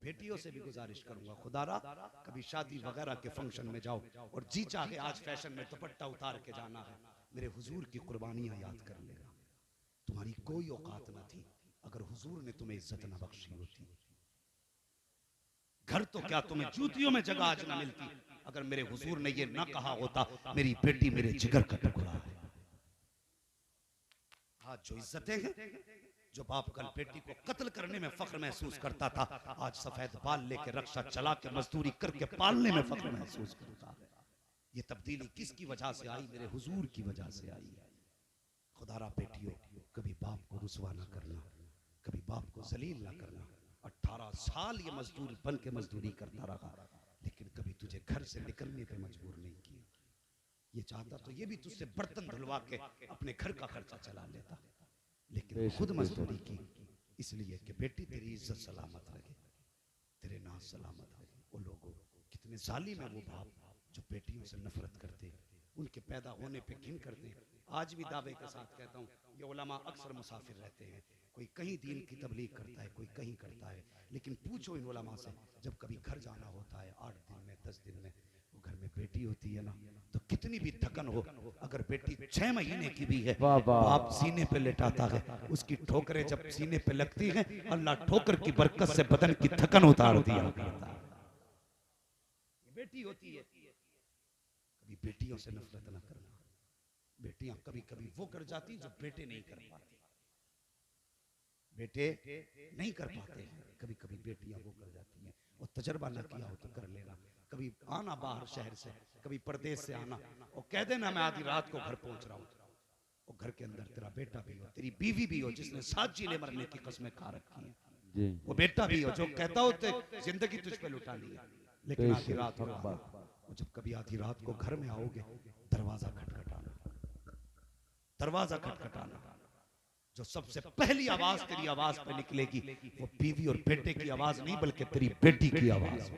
बेटियों से भी गुजारिश करूंगा, खुदारा कभी शादी वगैरह के फंक्शन में जाओ और जी चाहे आज फैशन में दुपट्टा उतार के जाना है, मेरे हुजूर की कुर्बानियां याद कर लेना। तुम्हारी कोई औकात न थी अगर हुजूर ने तुम्हें इज्जत न बख्शी होती। घर तो क्या तुम्हें जूतियों में जगह आज न मिलती अगर मेरे हुजूर ने ये ना कहा होता मेरी बेटी मेरे जिगर का टुकड़ा है। आज जो इज्जतें हैं, जो बाप कल बेटी को कत्ल करने में फख्र महसूस करता था, आज सफेद बाल लेके रक्षा चला के मजदूरी करके पालने में फख्र महसूस करता है। ये तब्दीली किसकी वजह से आई? मेरे हुजूर की वजह से आई है। खुदारा बेटियों, कभी बाप को रुसवा ना करना, कभी बाप को जलील ना करना। 18 साल ये मजदूर बन के मजदूरी करता रहा, लेकिन कभी तुझे घर से निकलने पे मजबूर नहीं किया। ये चाहता तो ये भी तुझसे बर्तन धुलवा के अपने घर का खर्चा चला लेता, लेकिन खुद मजदूरी की इसलिए कि बेटी तेरी इज्जत सलामत रहे, तेरे नाज सलामत रहे। वो लोगों कितने जालिम है वो बाप जो बेटियों से नफरत करते, उनके पैदा होने पे घिन करते। आज भी दावे के साथ कहता हूँ, ये उलमा अक्सर मुसाफिर रहते हैं, कोई कहीं दीन की तबलीग करता है, कोई कहीं करता है, लेकिन पूछो इन उलमा से, जब कभी घर जाना होता है 8 दिन में 10 दिन में, वो घर में बेटी होती है ना, तो कितनी भी थकन हो, अगर बेटी 6 महीने की भी है, बाप सीने पे लेटाता है, उसकी ठोकरें जब सीने पे लगती हैं, अल्लाह ठोकर की बरकत से बदन की थकन उतार दिया करता है। बेटी होती है। कभी बेटियों से नफरत ना करना। बेटियां कभी कभी वो कर जाती जो बेटे नहीं कर पाते, बेटे नहीं कर पाते हैं, कभी कभी बेटियां वो कर जाती हैं। और तजर्बा ना किया हो तो कर लेना। कभी आना बाहर शहर से, कभी परदेश से आना और कह देना मैं आधी रात को घर पहुंच रहा हूं, और घर के अंदर तेरा बेटा भी हो, तेरी बीवी भी हो जिसने 7 जीले मरने की कसमें खा रखी है, वो बेटा भी हो जो कहता हो जिंदगी तुझ पे लुटा ली है, लेकिन आधी रात हो। जब कभी आधी रात को घर में आओगे, दरवाजा खटखटाना, दरवाजा खटखटाना। जो सबसे पहली आवाज तेरी आवाज पे निकलेगी वो बीवी और बेटे की आवाज नहीं बल्कि तेरी बेटी की आवाज।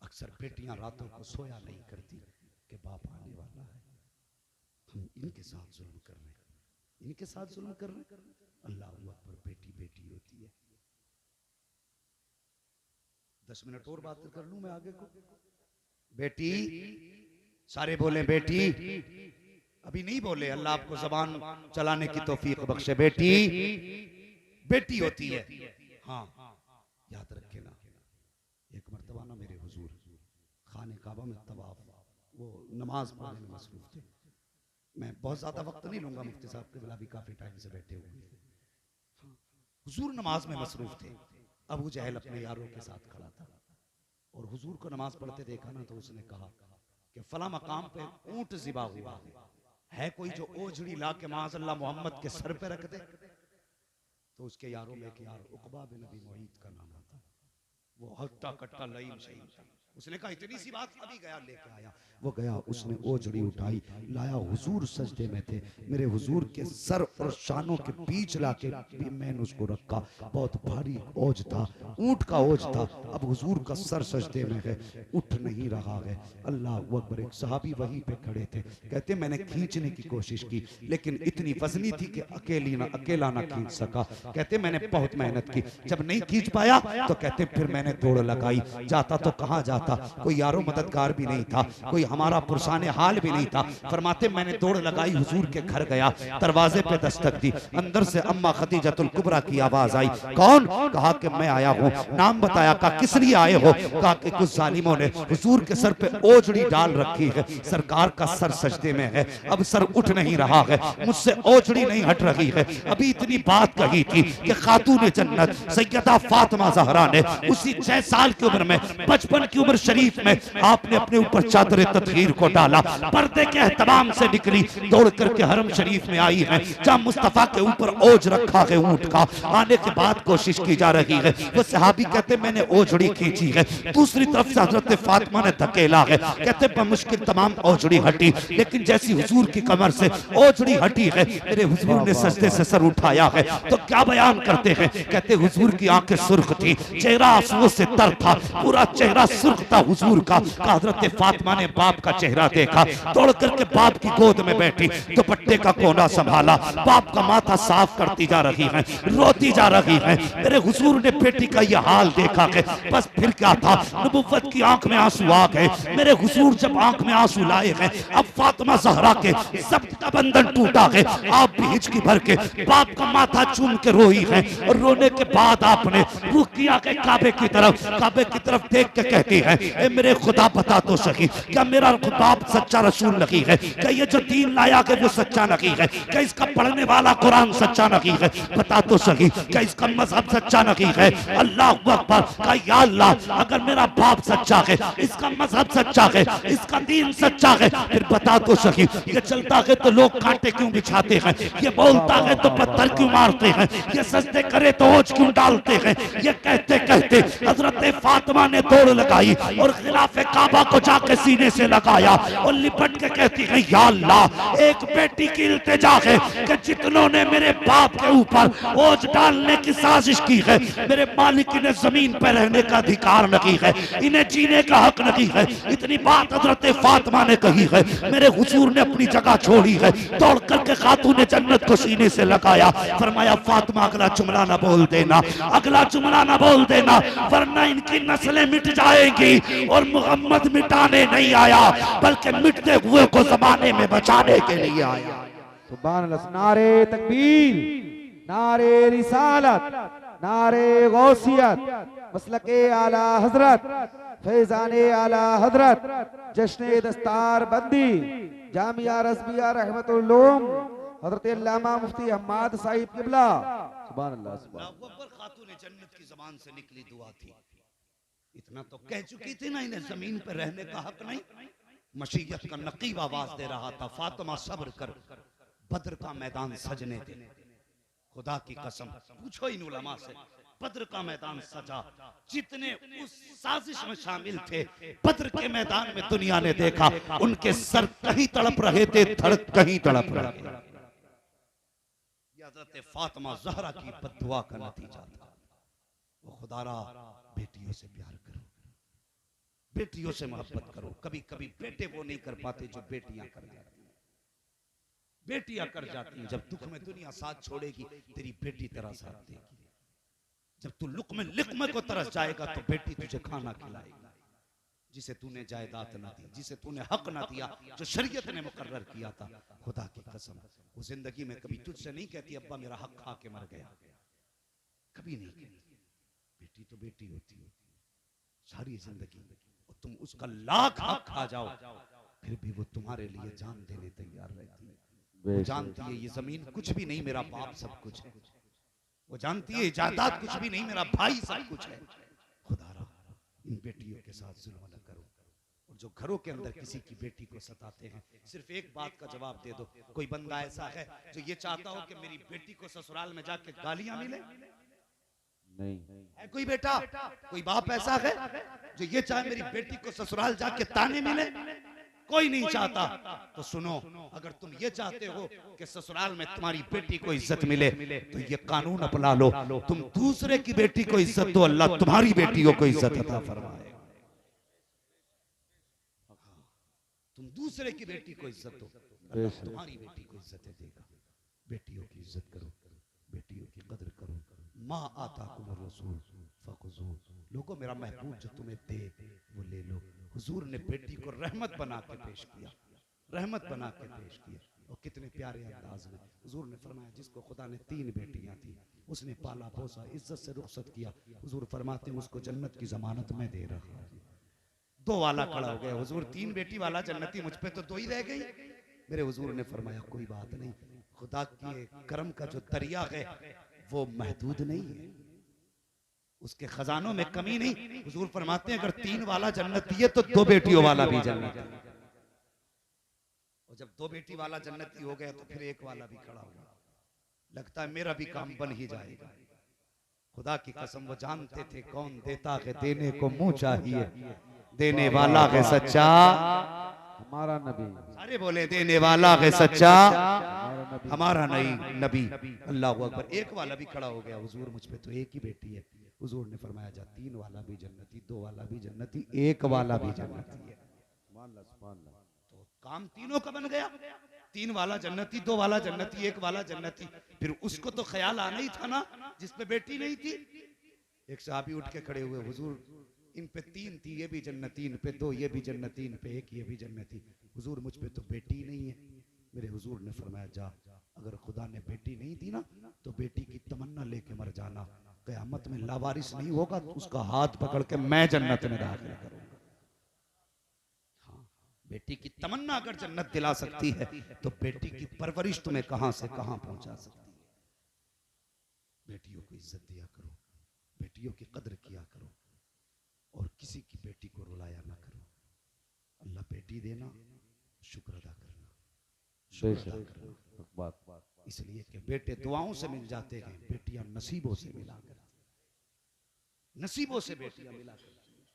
अक्सर बेटियां रातों को सोया नहीं करती कि बाप आने वाला है, हम इनके साथ जुल्म कर रहे हैं, इनके साथ जुल्म कर रहे हैं। अल्लाह अकबर, बेटी बेटी होती है। 10 मिनट और बात कर लूं मैं आगे को। बेटी, सारे बोले बेटी, अभी नहीं बोले, अल्लाह आपको जबान चलाने की तौफीक बख्शे। बेटी बेटी होती है। हाँ याद रखे ना, एक मर्तबा ना मेरे हुजूर खाने काबा में तवाफ, वो नमाज पढ़ने में मसरूफ थे। मैं बहुत ज्यादा वक्त नहीं लूंगा, मुफ्ती साहब के बिला भी काफी टाइम से बैठे हुए थे। हुजूर नमाज में मसरूफ थे। अबू जहल अपने यारों के साथ खड़ा था और हुजूर को नमाज पढ़ते देखा ना, तो उसने कहा कि फला मकाम पे ऊंट ज़िबा हुआ है, कोई जो ओझड़ी ला के माज़अल्लाह मोहम्मद के सर पे रख दे। तो उसके यारों में एक यार उकबा बिन अबी मुईत का नाम था, वो हट्टा कट्टा लईम शहीद था। उसने कहा इतनी सी बात, अभी गया लेके आया। वो गया, उसने ओझड़ी उठाई, लाया, हुजूर सजदे में थे, मेरे हुजूर के सर और शानों के बीच लाके मैंने उसको रखा। बहुत भारी ओझ था, ऊंट का ओझ था। अब हुजूर का सर सजदे में है, उठ नहीं रहा है। अल्लाह अकबर। एक सहाबी वहीं पे खड़े थे, कहते मैंने खींचने की कोशिश की लेकिन इतनी वजनी थी कि अकेला ना खींच सका। कहते मैंने बहुत मेहनत की, जब नहीं खींच पाया तो कहते फिर मैंने दौड़ लगाई। जाता तो कहाँ जाता, कोई यारो मददगार भी नहीं था, कोई हमारा पुरसाने हाल भी नहीं था। फरमाते मैंने दौड़ लगाई, हुजूर के घर गया, दरवाजे पे दस्तक दी, अंदर से अम्मा खदीजतुल कुबरा की आवाज आई। कौन? कहा कि मैं आया हूँ। नाम बताया, कहा किस लिए आए हो? कहा कि कुछ जालिमों ने हुजूर के सर पे ओझड़ी डाल रखी है, सरकार का सर सजदे में है, अब सर उठ नहीं रहा है, मुझसे ओझड़ी नहीं हट रही है। अभी इतनी बात कही थी कि खातून जन्नत सैयदा फातिमा ज़हरा ने उसी 6 साल की उम्र में, 55 की उम्र शरीफ में आपने अपने ऊपर चादर तत्हीर को डाला, पर्दे के एहतमाम से निकली, दौड़ करके हरम शरीफ में आई है जहाँ मुस्तफा के ऊपर ओझ रखा है ऊंट का। आने के बाद कोशिश की जा रही है। वो सहाबी कहते मैंने ओझड़ी खींची है, दूसरी तरफ से हजरत फातिमा ने धकेला है। कहते बमुश्किल तमाम ओझड़ी हटी, लेकिन जैसी हुजूर की कमर से ओझड़ी हटी है, मेरे हुजूर ने सजदे से सर उठाया है। तो क्या बयान करते हैं? कहते हुजूर की आंखें सुर्ख थी, चेहरा आंसुओं से तर था, पूरा चेहरा सुर्ख तख्ता हुजूर का। हजरत फातिमा ने बाप का चेहरा देखा, दौड़ करके बाप की गोद में बैठी, दुपट्टे का कोना संभाला, बाप का माथा साफ करती जा रही है, रोती जा रही है। मेरे हुजूर ने बेटी का यह हाल देखा कि बस फिर क्या था, नबुव्वत की आंख में आंसू आ गए। मेरे हुजूर जब आंख में आंसू लाए हैं, अब फातिमा ज़हरा के ज़ब्त का बंधन टूटा है। आप भी हिचकी भर के बाप का माथा चूम के रोई है, और रोने के बाद आपने रुख किया के काबे की तरफ देख के कहती है, ए मेरे खुदा बता तो सही, क्या मेरा बाप सच्चा रसूल नहीं है? क्या ये जो दीन लाया है वो सच्चा नहीं है? क्या इसका पढ़ने वाला कुरान सच्चा नहीं है? बता तो सही, क्या इसका मजहब सच्चा नहीं है? अल्लाह अकबर। क्या या अल्लाह, अगर मेरा बाप सच्चा है, इसका मजहब सच्चा है, इसका दीन सच्चा है, फिर बता तो सही, ये चलता है तो लोग कांटे क्यों बिछाते हैं? ये बोलता है तो पत्थर क्यों मारते हैं? ये सजदे करे तो ओझ क्यों डालते हैं? ये कहते कहते हजरत फातिमा ने दौड़ लगाई और खिलाफे काबा को जाके सीने से लगाया और लिपट के कहती है, या अल्लाह, एक बेटी की इल्तिजा है कि जितनों ने मेरे बाप के ऊपर ओझ डालने की साजिश की है, मेरे मालिक ने जमीन पर रहने का अधिकार नहीं है, इन्हें जीने का हक नहीं है। इतनी बात हजरत फातिमा ने कही है। मेरे हुजूर ने अपनी जगह छोड़ी है, दौड़ करके खातून जन्नत को सीने से लगाया, फरमाया, फातिमा अगला जुमला ना बोल देना, अगला जुमला ना बोल देना, वरना इनकी नस्लें मिट जाएंगी। और मोहम्मद मिटाने नहीं आया, बल्कि मिटते हुए को जमाने में बचाने के लिए आया। सुभान अल्लाह। नारे तकबीर, नारे रिसालत, नारे गौसियत, मसलके आला हजरत, फैजाने आला हजरत, जश्न दस्तार बंदी जामिया रज़विया रहमतुल उलूम हजरत अल्लामा मुफ्ती हम्माद साहिब किबला। सुभान अल्लाह। सुभान अल्लाह। खातून जन्नत की ज़बान से निकली दुआ थी। इतना तो कह चुकी थी ना, इन्हें जमीन पर रहने का हक नहीं। मशीयत का नकीब आवाज दे रहा था, फातिमा सब्र कर, बद्र का मैदान सजने दे। खुदा की कसम, पूछो इन उलमा से, बद्र का मैदान सजा। जितने उस साजिश में शामिल थे, बद्र के मैदान में दुनिया ने देखा, उनके सर कहीं तड़प रहे थे, धड़ कहीं तड़प रहे थे। हज़रत फातिमा ज़हरा की बद्दुआ का नतीजा था। वो खुदारा, बेटियों से प्यार करो, बेटियों से मोहब्बत करो। कभी कभी बेटे वो नहीं कर पाते जो बेटियां कर जाती हैं। बेटियां कर जाती हैं। जब दुख में दुनिया साथ छोड़ेगी, तेरी बेटी तेरा साथ देगी। जब तू लिक्मे को तरस जाएगा, तो बेटी तुझे खाना खिलाएगी। जिसे तूने जायदाद ना दी, जिसे तूने हक ना दिया, जो शरीयत ने मुकर्रर किया था, खुदा की कसम, वो जिंदगी में कभी तुझसे नहीं कहती, अब्बा मेरा हक खा के मर गया। कभी नहीं कहती। बेटी तो बेटी होती है सारी जिंदगी, और तुम उसका लाख हक खा जाओ, फिर भी वो तुम्हारे लिए जान देने तैयार रहती है। वो जानती है ये जमीन कुछ भी नहीं, मेरा बाप सब कुछ है। वो जानती है जायदाद कुछ भी नहीं, मेरा भाई सब कुछ है। खुदारा, इन बेटियों के साथ जुल्म न करो। और जो घरों के अंदर किसी की बेटी को सताते हैं, सिर्फ एक बात का जवाब दे दो। कोई बंदा ऐसा है जो ये चाहता हो कि मेरी बेटी को ससुराल में जाके गालियां मिले? नहीं है कोई बेटा, कोई बाप ऐसा है जो ये चाहे मेरी बेटी को ससुराल जाके ताने मिले? कोई नहीं चाहता। तो सुनो, अगर तुम ये चाहते हो कि ससुराल में तुम्हारी बेटी को इज्जत मिले, तो ये कानून अपना लो, तुम दूसरे की बेटी को इज्जत दो, अल्लाह तुम्हारी बेटियों को इज्जत अता फरमाए। तुम दूसरे की बेटी को इज्जत दो, अल्लाह तुम्हारी बेटी को इज्जत देगा। बेटियों की इज्जत करो, बेटियों की कदर करो। माँ आता कुमर रसूल फखुजू, लोगों मेरा महबूब जो तुम्हें दे वो ले लो। हुजूर ने बेटी को रहमत बना के पेश किया, रहमत बना के पेश किया। और कितने प्यारे अंदाज में हुजूर ने फरमाया, जिसको खुदा ने 3 बेटियां थी, उसने पाला पोसा, इज्जत से रुखसत किया। हुजूर फरमाते हैं उसको जन्नत की जमानत में दे रहा हूं। 2 वाला खड़ा हो गया, हुजूर 3 बेटी वाला जन्नती, मुझ पे तो 2 ही रह गई। मेरे हुजूर ने फरमाया कोई बात नहीं, खुदा के करम का जो दरिया है वो महदूद नहीं है, उसके खजानों में कमी नहीं। हुजूर फरमाते हैं अगर 3 वाला जन्नती है तो 2 बेटियों वाला भी जन्नती है। और जब 2 बेटी वाला जन्नती हो गया तो फिर 1 वाला भी खड़ा होगा। लगता है मेरा भी काम बन ही जाएगा। खुदा की कसम, वो जानते थे कौन देता है, देने को मुंह चाहिए, देने वाला है सच्चा हमारा नबी। सारे बोले देने वाला है सच्चा हमारा नहीं नबी। अल्लाह अकबर। 1 वाला भी खड़ा हो गया, हुजूर मुझ पे तो 1 ही बेटी है, हुजूर ने फरमाया जा 3 वाला भी जन्नती, 2 वाला भी जन्नती, 1 वाला भी जन्नती है। तो काम तीनों का बन गया, 3 वाला जन्नती, 2 वाला जन्नती, 1 वाला जन्नती। फिर उसको तो ख्याल आना ही था ना जिसपे बेटी नहीं थी। एक सहाबी उठ के खड़े हुए, हुजूर इन पे 3 थी, ये भी जन्नती, इन पे 2 ये भी जन्नती, इन पे 1 ये भी जन्नती। हुजूर मुझ पे तो बेटी नहीं है। मेरे हुजूर ने फरमाया जा, अगर खुदा ने बेटी नहीं दी ना तो बेटी की तमन्ना लेके मर जाना, क़यामत में लावारिस नहीं होगा तो उसका हाथ पकड़ के मैं जन्नत में दाखिल करूंगा। हाँ, बेटी की तमन्ना अगर जन्नत दिला सकती है तो बेटी की परवरिश तुम्हें कहां से कहां पहुंचा सकती है। बेटियों को इज्जत दिया करो, बेटियों की कदर किया करो और किसी की बेटी को रुलाया ना करो। अल्लाह बेटी देना, शुक्र अदा करना, इसलिए कि बेटे दुआओं से मिल जाते हैं, बेटियां नसीबों से मिला करती, नसीबों से बेटियां मिला करती हैं।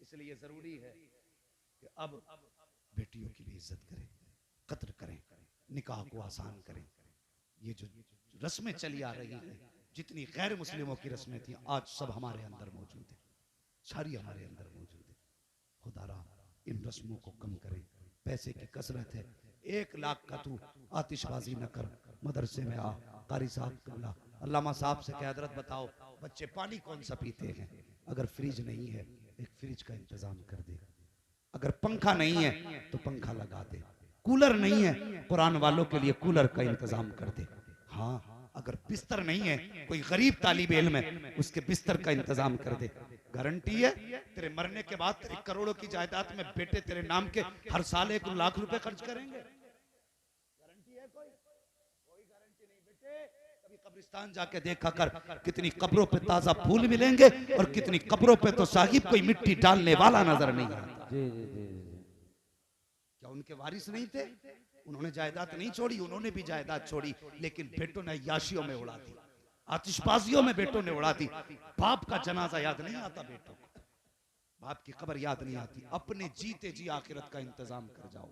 इसलिए जरूरी है कि अब बेटियों की भी इज्जत करें, कद्र करें, निकाह को आसान करें। ये जो रस्में चली आ रही हैं, जितनी गैर मुस्लिमों की रस्में थी, आज सब हमारे अंदर मौजूद है, सारी हमारे अंदर मौजूद है। खुदारा इन रस्मों को कम करें। पैसे की कसरत है, 1 लाख का तू आतिशबाजी न कर, मदरसे में आ, कारी साहब कबला अल्लामा साहब से कह, हजरत बताओ बच्चे पानी कौन सा पीते हैं? अगर फ्रिज नहीं है एक फ्रिज का इंतजाम कर दे, अगर पंखा नहीं है तो पंखा लगा दे, कूलर नहीं है कुरान वालों के लिए कूलर का इंतजाम कर दे। हाँ, अगर बिस्तर नहीं है, कोई गरीब तालिब इल्म है उसके बिस्तर का इंतजाम कर दे। गारंटी है तेरे मरने के बाद तेरे करोड़ों की जायदाद में बेटे तेरे नाम के हर साल 1 लाख रुपए खर्च करेंगे। गारंटी है कोई? कोई गारंटी नहीं बेटे। कभी कब्रिस्तान जाके देखा कर, कितनी कब्रों पे ताजा फूल मिलेंगे और कितनी कब्रों पे तो साहिब कोई मिट्टी डालने वाला नजर नहीं आता। क्या उनके वारिस नहीं थे? उन्होंने जायदाद नहीं छोड़ी, उन्होंने भी जायदाद छोड़ी, लेकिन बेटों ने याशियों में उड़ा दी, आतिशबाजियों में बेटों ने उड़ा दी। बाप का जनाजा याद नहीं आता बेटों को, बाप की कब्र याद नहीं आती। अपने जीते जी आखिरत का इंतजाम कर जाओ,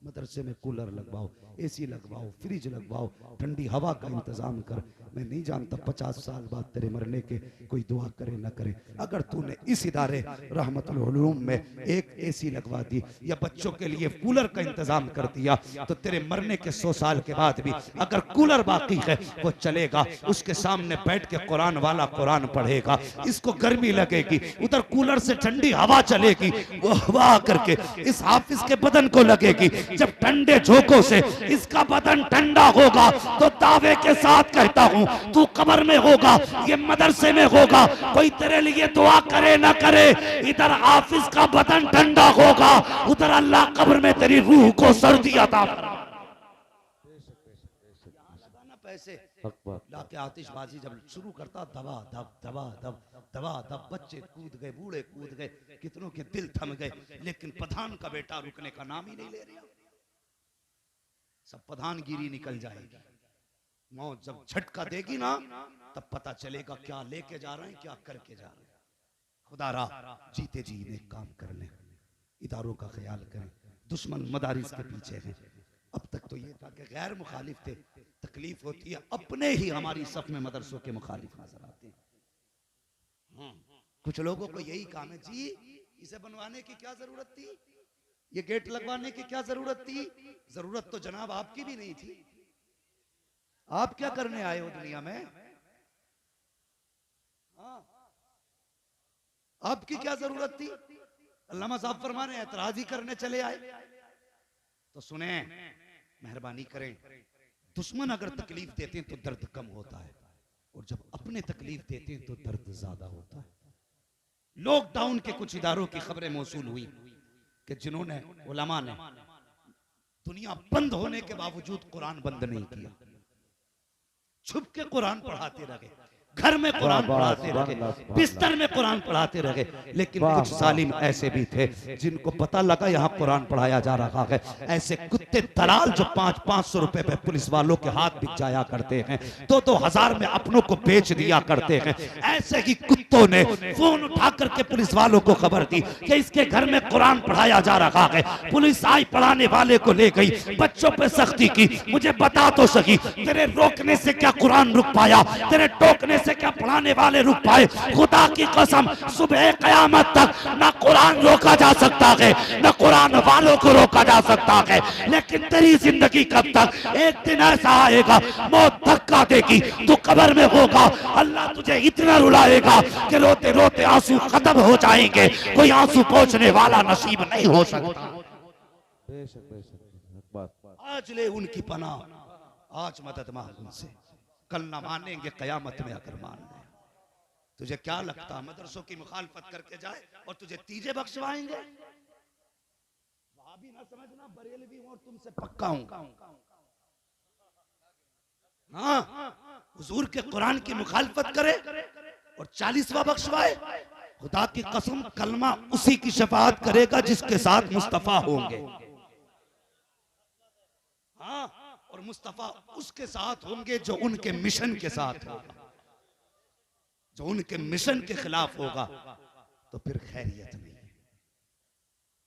मदरसे में कूलर लगवाओ, एसी लगवाओ, फ्रिज लगवाओ, ठंडी हवा का इंतजाम कर। मैं नहीं जानता 50 साल बाद तेरे मरने के कोई दुआ करे ना करे। अगर तूने इस इदारे रहमतुल उलूम में एक एसी लगवा दी या बच्चों के लिए कूलर का इंतजाम कर दिया तो तेरे मरने के 100 साल के बाद भी अगर कूलर बाकी है वो चलेगा, उसके सामने बैठ के कुरान वाला कुरान पढ़ेगा। इसको गर्मी लगेगी, उधर कूलर से ठंडी हवा चलेगी, वो हवा करके इस हाफिज के बदन को लगेगी। जब ठंडे झोंकों से इसका बदन ठंडा होगा तो दावे के साथ कहता हूं तू कब्र में होगा, ये मदरसे में होगा, कोई तेरे लिए दुआ करे ना करे, इधर हाफिज का बदन ठंडा होगा, उधर अल्लाह कब्र में तेरी रूह को सर्दी अता फरमा। पैसे लाके आतिशबाजी जब शुरू करता, दबा दब दबा दब दबा दब, बच्चे कूद गए, बूढ़े कूद गए, कितनों के दिल थम गए, लेकिन प्रधान का बेटा रुकने का नाम ही नहीं ले रहा। सब प्रधानगिरी निकल जाएगी। मौत जब झटका देगी ना तब पता चलेगा क्या लेके जा रहे हैं, क्या करके जा रहे हैं। खुदारा जीते जी ने काम कर लें, इदारों का ख्याल करें। दुश्मन मदारिस के पीछे हैं। अब तक तो ये था कि गैर मुखालिफ थे, तकलीफ होती है अपने ही हमारी सफ में मदरसों के मुखालिफ नजर आते हैं। कुछ लोगों को यही काम है, जी इसे बनवाने की क्या जरूरत थी, ये गेट लगवाने की क्या जरूरत थी? जरूरत तो जनाब आपकी भी नहीं थी। आप क्या करने आए हो दुनिया में? आपकी क्या जरूरत थी? अल्लामा साहब फरमा रहे हैं एतराज ही करने चले आए। तो सुने, मेहरबानी करें, दुश्मन अगर तकलीफ देते हैं तो दर्द कम होता है, और जब अपने तकलीफ देते हैं तो दर्द ज्यादा होता है। लॉकडाउन के कुछ इदारों की खबरें मौसूल हुई कि जिन्होंने उलमा ने दुनिया बंद होने के बावजूद कुरान बंद नहीं किया, छुप के कुरान पढ़ाते रहे, घर में कुरान पढ़ाते रहे, बिस्तर में कुरान पढ़ाते रहे। लेकिन कुछ जालिम ऐसे भी थे जिनको पता लगा यहाँ कुरान पढ़ाया जा रहा है, ऐसे कुत्ते दलाल जो 500-500 रुपए पे पुलिस वालों के हाथ बिक जाया करते हैं, 2-2 हजार में अपनों को बेच दिया करते हैं, ऐसे ही कुत्तों ने फोन उठा करके पुलिस वालों को खबर दी कि इसके घर में कुरान पढ़ाया जा रहा है। पुलिस आई, पढ़ाने वाले को ले गई, बच्चों पे सख्ती की। मुझे बता तो सही, तेरे रोकने से क्या कुरान रुक पाया? तेरे टोकने से से क्या पढ़ाने वाले रुक पाए? खुदा की कसम सुबह कयामत तक न कुरान रोका जा सकता है, न कुरान वालों को रोका जा सकता है। लेकिन तेरी जिंदगी कब तक? एक दिन ऐसा आएगा, मौत धक्का देगी, तू कब्र में होगा, अल्लाह तुझे इतना रुलाएगा कि रोते रोते आंसू खत्म हो जाएंगे, कोई आंसू पोंछने वाला नसीब नहीं हो सकता। बेशक बेशक बात। आज ले उनकी पनाह, आज मदद मांग उनसे, कल न मानेंगे कयामत में अगर मान ले। तुझे क्या लगता मदरसों की मुखालफत करके जाए और तुझे तीजे बख्शवाएंगे? वहां भी ना समझना बरेलवी हूं और तुमसे पक्का हूं। हाँ, हुजूर के कुरान की मुखालफत करे और 40वां बख्शवाए, खुदा की कसम कलमा उसी की शफाअत करेगा जिसके साथ मुस्तफा होंगे। हाँ, और मुस्तफा उसके साथ होंगे जो उनके मिशन के साथ होगा। जो उनके मिशन के खिलाफ होगा तो फिर खैरियत नहीं है।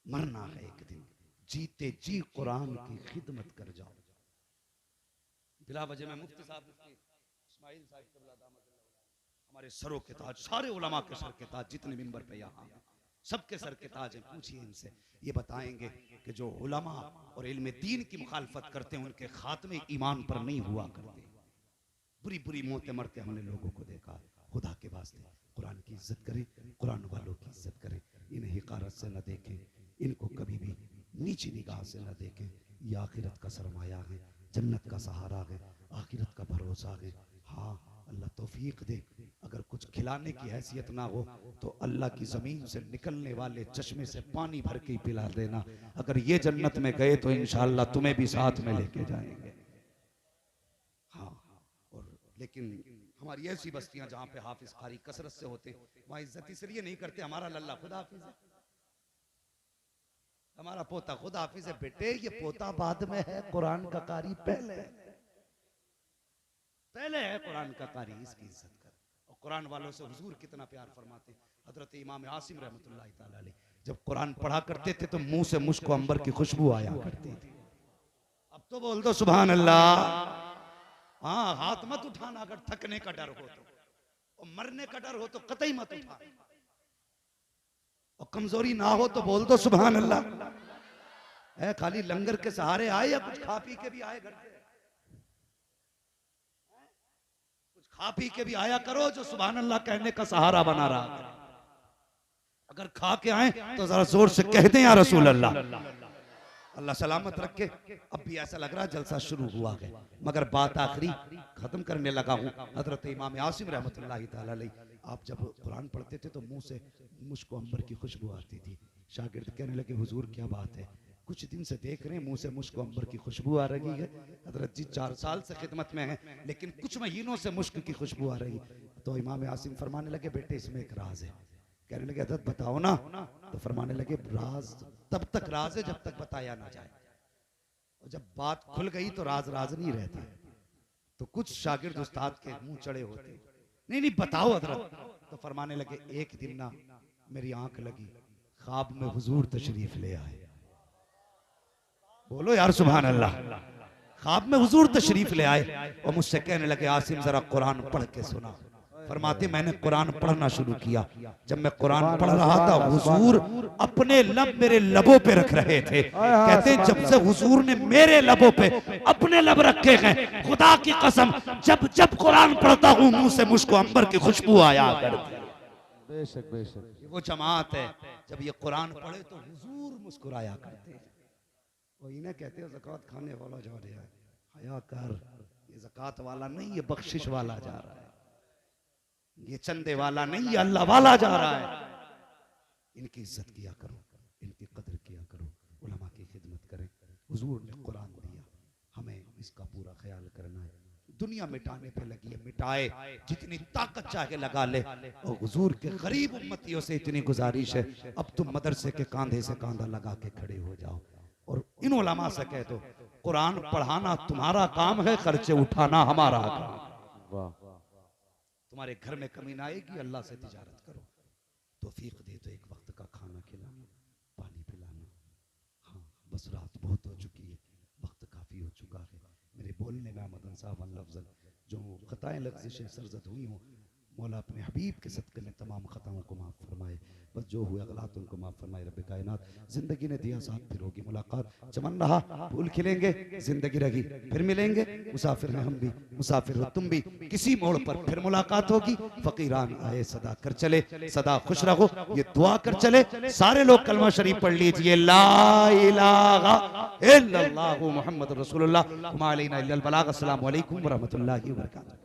मरना है एक दिन, जीते जी कुरान की खिदमत कर जाओ। बिला वजह में मुफ्ती साहब इस्माइल साहब हमारे सरों के ताज, सारे उलमा के सर के ताज, जितने मिंबर पे यहाँ सबके सर के ताज हैं। पूछिए इनसे, ये बताएंगे कि जो उलमा और इल्म दीन की मुखालफत करते हैं उनके खात्मे ईमान पर नहीं हुआ करते। बुरी बुरी मौतें मरते हमने लोगों को देखा। खुदा के वास्ते कुरान की इज्जत करें, कुरान वालों की इज्जत करें, इन्हें हिकारत से न देखें, इनको कभी भी नीची निगाह से न देखें। ये आखिरत का सरमाया है, जन्नत का सहारा है, आखिरत का भरोसा है। हाँ, अल्लाह तौफीक दे, अगर कुछ खिलाने की हैसियत ना हो तो अल्लाह की ज़मीन से निकलने वाले चश्मे से पानी भर के ही पिला देना। अगर ये जन्नत में गए तो इंशाअल्लाह तुम्हें भी साथ में लेके जाएंगे। हाँ, और लेकिन हमारी ऐसी बस्तियां जहाँ पे हाफिज कारी कसरत से होते, वहाँ इज्जत इसलिए नहीं करते हमारा लल्ला खुदा हाफिज है, हमारा पोता खुदा हाफिज है। बेटे ये पोता बाद में है, कुरान का कारी पहले है कुरान का कारी, इसकी इज्जत कर। और कुरान वालों से हुजूर कितना प्यार फरमाते। हजरत इमाम आसिम रहमतुल्लाह ताला अलैह जब कुरान पढ़ा करते थे तो मुंह से मुश्को अंबर की खुशबू आया करती थी। अब तो बोल दो सुभान अल्लाह। हाँ, हाथ मत उठाना अगर थकने का डर हो तो, और मरने का डर हो तो कतई मत उठाना, और कमजोरी ना हो तो बोल दो सुभान अल्लाह। है खाली लंगर के सहारे आए या कुछ खा पी के भी आए? घर से कुछ खा पी के भी आया करो जो सुभान अल्लाह कहने का सहारा बना रहा है। अगर खा के आए तो जरा जोर से कह दें या रसूल अल्लाह। अल्लाह सलामत रखे। अब भी ऐसा लग रहा है जलसा शुरू हुआ है, मगर बात आखिरी खत्म करने लगा हूँ। हजरत इमाम आसिम रहमतुल्लाह ताला अलैह आप जब कुरान पढ़ते थे तो मुंह से मुझको अंबर की खुशबू आती थी। शागिर्द कहने लगे हुजूर क्या बात है, कुछ दिन से देख रहे हैं मुंह से मुझको अंबर की खुशबू आ रही है। हजरत जी 4 साल से खिदमत में हैं, लेकिन कुछ महीनों से मुश्क की खुशबू आ रही। तो इमाम आसिम फरमाने लगे बेटे इसमें एक राज है। कहने लगे हजरत बताओ ना। तो फरमाने लगे राज तब तक राज है जब तक बताया ना जाए, और जब बात खुल गई तो राज राज नहीं रहता। तो कुछ शागिर्द उस्ताद के मुंह चढ़े होते, नहीं नहीं बताओ हजरत। तो फरमाने लगे एक दिन ना मेरी आंख लगी, ख्वाब में हुजूर तशरीफ ले आए। बोलो यार सुभान अल्लाह। ख्वाब में हुजूर तशरीफ ले आए और मुझसे कहने लगे आसिम जरा कुरान पढ़ के सुना। फरमाते मैंने कुरान पढ़ना शुरू किया। जब मैं कुरान पढ़ रहा था हुजूर अपने लब मेरे लबों पे रख रहे थे। कहते जब से हुजूर ने मेरे लबों पे अपने लब रखे हैं, खुदा की कसम जब जब कुरान पढ़ता हूँ मुंह से मुझको अंबर की खुशबू आया करती। बेशक बेशक वो जमात है जब ये कुरान पढ़े तो हुजूर मुस्कुराया करते हैं। वो इन्हें कहते हो ज़कात खाने वाला जा रहा है, हया कर, ये ज़कात वाला नहीं, ये बख्शिश वाला जा रहा है, ये चंदे वाला नहीं, ये अल्लाह वाला जा रहा है। इनकी इज्जत किया करो, इनकी कदर किया करो, उलमा की खिदमत करें। हुजूर ने कुरान दिया, हमें इसका पूरा ख्याल करना है। दुनिया मिटाने पे लगी है, मिटाए, जितनी ताकत चाहे लगा ले। और हुजूर के गरीब उम्मतियों से इतनी गुजारिश है, अब तुम मदरसे के कांधे से कांधा लगा के खड़े हो जाओ और इन उलमा से कह दो कुरान पढ़ाना तुम्हारा काम है, खर्चे उठाना हमारा काम। वाह तुम्हारे घर में कमी ना आएगी, अल्लाह से तिजारत करो। तौफीक दे तो एक वक्त का खाना खिलाना, पानी पिलाना। हाँ बस रात बहुत हो चुकी है, वक्त काफ़ी हो चुका है। मेरे बोलने में मदन साहब लफ्ज़ जो खताएं लफ्ज़िशें सरजद हुई हों मौला अपने हबीब के सदक़े में तमाम ख़ताओं को माफ़ फरमाए, बस जो हुए अगलात उनको माफ़ फरमाए। रब कायनात ज़िंदगी ने दिया साथ, फिर होगी मुलाकात, चमन रहा फूल खिलेंगे, ज़िंदगी रही फिर मिलेंगे, मुसाफिर हैं हम भी, मुसाफिर हो तुम भी, किसी मोड़ पर फिर मुलाकात होगी। फ़कीरान आए सदा कर चले, सदा खुश रहो, ये दुआ कर चले। सारे लोग कलमा शरीफ पढ़ लीजिए, ला इलाहा इल्लल्लाहु मुहम्मदुर रसूलुल्लाह मा अलैना इल्लल बलाग। अस्सलामु अलैकुम व रहमतुल्लाहि व बरकातहू।